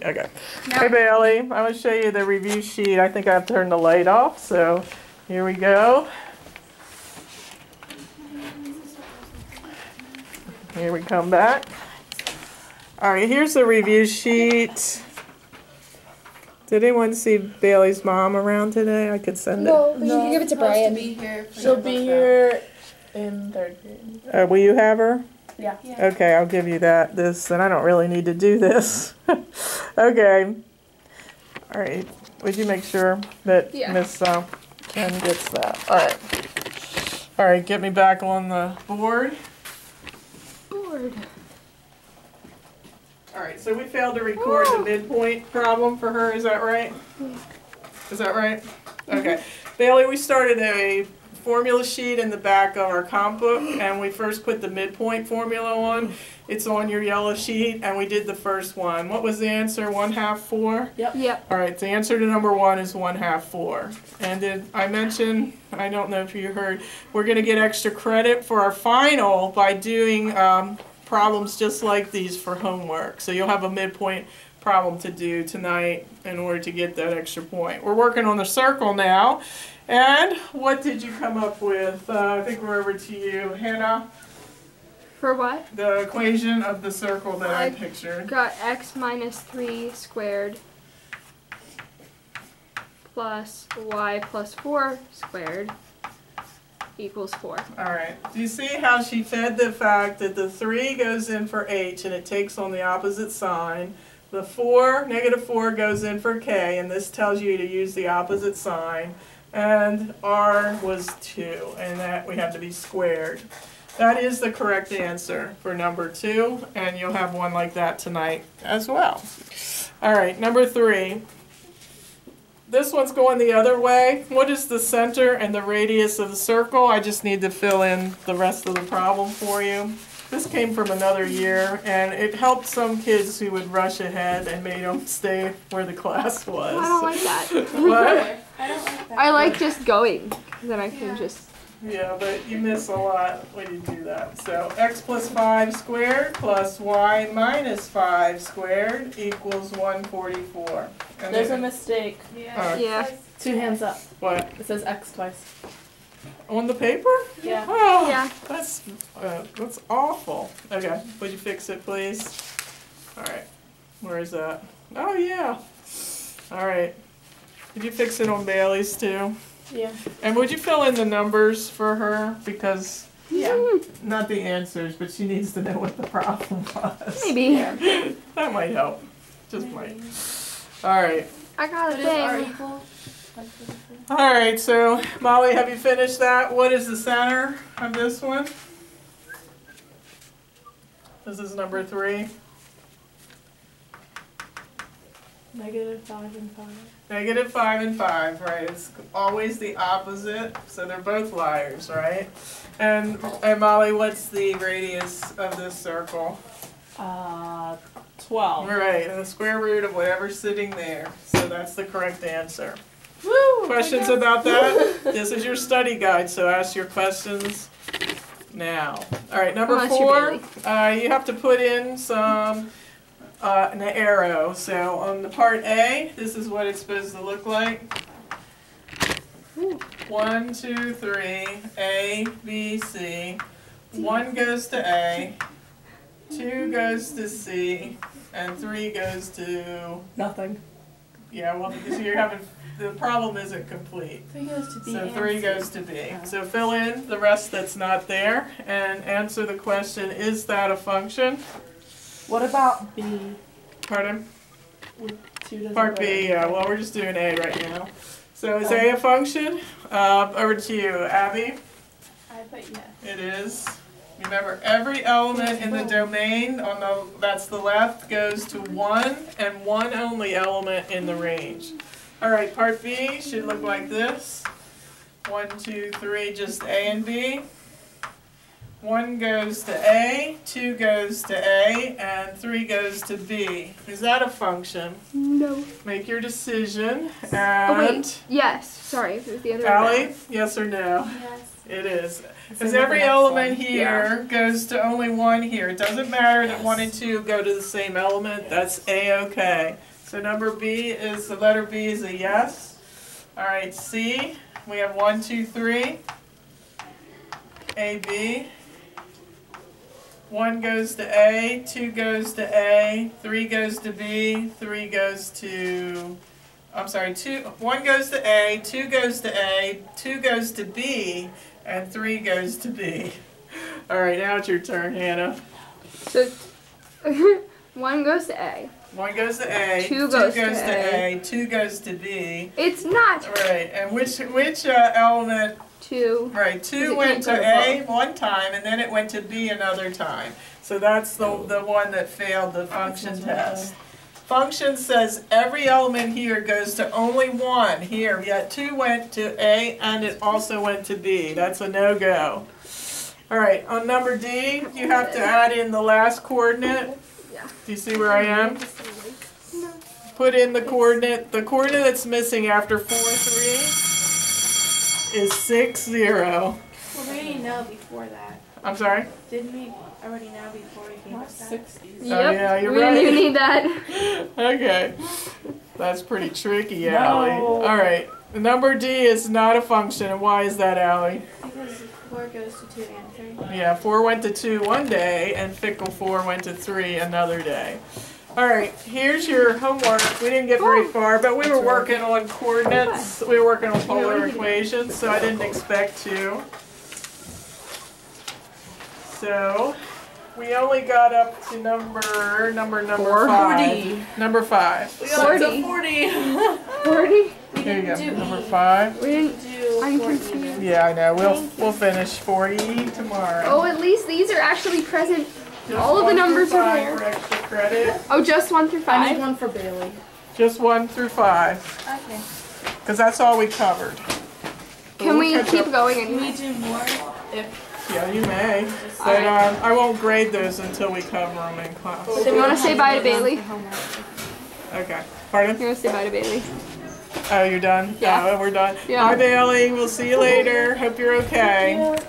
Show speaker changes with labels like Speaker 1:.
Speaker 1: Okay. Hey Bailey, I'm going to show you the review sheet. I think I have to turn the light off, so here we go. Here we come back. All right, here's the review sheet. Did anyone see Bailey's mom around today? I could send it.
Speaker 2: No, you can give it to Brian.
Speaker 3: She'll be here in 3rd grade.
Speaker 1: Will you have her?
Speaker 3: Yeah.
Speaker 1: Okay, I'll give you this, and I don't really need to do this. Okay. All right. Would you make sure that Miss Ken gets that? All right. All right, get me back on the board. All right, so we failed to record the midpoint problem for her, is that right? Is that right? Okay. Bailey, we started a formula sheet in the back of our comp book, and we first put the midpoint formula on. It's on your yellow sheet, and we did the first one. What was the answer? 1/2 4?
Speaker 2: Yep.
Speaker 1: All right, the answer to number 1 is 1/2 4. And did I mention, I don't know if you heard, we're going to get extra credit for our final by doing problems just like these for homework. So you'll have a midpoint problem to do tonight in order to get that extra point. We're working on the circle now. And what did you come up with? I think we're over to you, Hannah.
Speaker 2: For what?
Speaker 1: The equation of the circle that I pictured.
Speaker 2: Got x minus 3 squared plus y plus 4 squared equals 4.
Speaker 1: All right. Do you see how she fed the fact that the 3 goes in for h and it takes on the opposite sign? The negative 4 goes in for k, and this tells you to use the opposite sign. And r was 2, and that we have to be squared. That is the correct answer for number 2, and you'll have one like that tonight as well. All right, number 3. This one's going the other way. What is the center and the radius of the circle? I just need to fill in the rest of the problem for you. This came from another year, and it helped some kids who would rush ahead and made them stay where the class was.
Speaker 2: I don't like that.
Speaker 1: What?
Speaker 3: I don't like that.
Speaker 2: I like just going, because then I can just...
Speaker 1: Yeah, but you miss a lot when you do that. So x plus 5 squared plus y minus 5 squared equals 144. And
Speaker 3: There's a
Speaker 1: then,
Speaker 3: mistake.
Speaker 2: Yeah.
Speaker 3: 2 hands up.
Speaker 1: what?
Speaker 3: It says X twice.
Speaker 1: On the paper?
Speaker 3: Yeah.
Speaker 1: Oh,
Speaker 2: Yeah.
Speaker 1: that's awful. Okay, would you fix it, please? All right. Where is that? Oh, yeah. All right. Did you fix it on Bailey's, too?
Speaker 3: Yeah.
Speaker 1: And would you fill in the numbers for her? Because,
Speaker 3: Yeah.
Speaker 1: not the answers, but she needs to know what the problem was.
Speaker 2: Maybe.
Speaker 1: That might help. Just might. All right.
Speaker 2: I got a
Speaker 3: What is R
Speaker 2: thing.
Speaker 3: equal?
Speaker 1: All right, so Molly, have you finished that? What is the center of this one? This is number 3.
Speaker 3: -5 and 5.
Speaker 1: -5 and 5, right? It's always the opposite, so they're both liars, right? And Molly, what's the radius of this circle?
Speaker 3: 12.
Speaker 1: Right, and the square root of whatever's sitting there. So that's the correct answer.
Speaker 3: Woo!
Speaker 1: Questions about that? This is your study guide, so ask your questions now. All right, number
Speaker 2: Unless
Speaker 1: 4,
Speaker 2: you
Speaker 1: you have to put in an arrow. So on the part A, this is what it's supposed to look like. 1, 2, 3, A, B, C. 1 goes to A, 2 goes to C, and 3 goes to...
Speaker 3: Nothing.
Speaker 1: Yeah, well, because you're having... The problem isn't complete.
Speaker 3: 3 goes to B.
Speaker 1: So
Speaker 3: and
Speaker 1: 3
Speaker 3: C.
Speaker 1: goes to B. So fill in the rest that's not there and answer the question, is that a function?
Speaker 3: What about B?
Speaker 1: Pardon?
Speaker 3: 2 doesn't
Speaker 1: Part
Speaker 3: go
Speaker 1: B,
Speaker 3: there.
Speaker 1: yeah, well, we're just doing A right now. So is A a function? Over to you, Abby.
Speaker 3: I put yes.
Speaker 1: It is. Remember, every element in the domain on that's the left goes to 1 and 1 only element in the range. All right, part B should look like this. 1, 2, 3, just A and B. 1 goes to A, 2 goes to A, and 3 goes to B. Is that a function?
Speaker 2: No.
Speaker 1: Make your decision.
Speaker 2: Oh,
Speaker 1: And
Speaker 2: wait. Yes. Sorry. It was the other way
Speaker 1: Allie,
Speaker 2: around.
Speaker 1: yes or no?
Speaker 3: Yes.
Speaker 1: It is.
Speaker 3: It's
Speaker 1: Because
Speaker 3: in the
Speaker 1: every
Speaker 3: next
Speaker 1: element
Speaker 3: one.
Speaker 1: here goes to only 1 here. It doesn't matter that 1 and 2 go to the same element. That's A-okay. So number B is, the letter B is a yes. All right, C, we have 1, 2, 3. A, B. 1 goes to A, 2 goes to A, 3 goes to B, 3 goes to, I'm sorry, 1 goes to A, 2 goes to A, 2 goes to B, and 3 goes to B. All right, now it's your turn, Hannah.
Speaker 2: So 1 goes to A.
Speaker 1: 1 goes to A,
Speaker 2: 2
Speaker 1: 2
Speaker 2: goes
Speaker 1: goes
Speaker 2: to
Speaker 1: to
Speaker 2: A.
Speaker 1: A, 2 goes to B.
Speaker 2: It's not
Speaker 1: Right, and which element?
Speaker 2: 2.
Speaker 1: Right, 2 went to A one time, and then it went to B another time. So that's the one that failed the function test. Function says every element here goes to only 1 here, yet 2 went to A and it also went to B. That's a no-go. All right, on number D, you have to add in the last coordinate.
Speaker 2: Yeah.
Speaker 1: Do you see where I am? Put in the coordinate. The coordinate that's missing after 4, 3 is 6, 0.
Speaker 4: Well, we already know before that.
Speaker 1: I'm sorry?
Speaker 4: Didn't we already know before we came up with that?
Speaker 2: Yep.
Speaker 1: Oh, yeah, you're
Speaker 2: we
Speaker 1: right.
Speaker 2: didn't even need that.
Speaker 1: Okay. That's pretty tricky, Allie. All right. The number D is not a function. And why is that, Allie?
Speaker 4: Because 4 goes to 2 and 3.
Speaker 1: Yeah, 4 went to 2 one day, and fickle 4 went to 3 another day. All right, here's your homework. We didn't get very far, but we were working on coordinates. We were working on polar equations, so I didn't expect to. So we only got up to number 5. Number 5.
Speaker 3: We got up to 40.
Speaker 2: 40?
Speaker 1: Here you go. Number 5.
Speaker 2: We didn't.
Speaker 4: Do
Speaker 2: I'm
Speaker 4: 14.
Speaker 2: confused.
Speaker 1: Yeah, I know. We'll finish 40 tomorrow.
Speaker 2: Oh, at least these are actually present.
Speaker 1: Just
Speaker 2: All of the
Speaker 1: 1 through
Speaker 2: numbers are
Speaker 1: 5
Speaker 2: there.
Speaker 1: for extra credit.
Speaker 2: Oh, just 1 through
Speaker 3: I need
Speaker 2: 5?
Speaker 3: one for Bailey.
Speaker 1: Just 1 through 5,
Speaker 4: Okay.
Speaker 1: because that's all we covered.
Speaker 2: Can we
Speaker 1: catch
Speaker 2: keep
Speaker 1: up.
Speaker 2: going
Speaker 4: Can we
Speaker 2: anyway?
Speaker 4: do more? If
Speaker 1: Yeah, you may. But
Speaker 2: Alright.
Speaker 1: I won't grade those until we cover them in class.
Speaker 2: So you want to say bye to Bailey?
Speaker 1: Okay. Pardon?
Speaker 2: You want to say bye to Bailey?
Speaker 1: Oh, you're done?
Speaker 2: Yeah.
Speaker 1: Oh, we're done.
Speaker 2: Yeah.
Speaker 1: Bye, Bailey. We'll see you later. Hope you're okay.
Speaker 3: Yeah.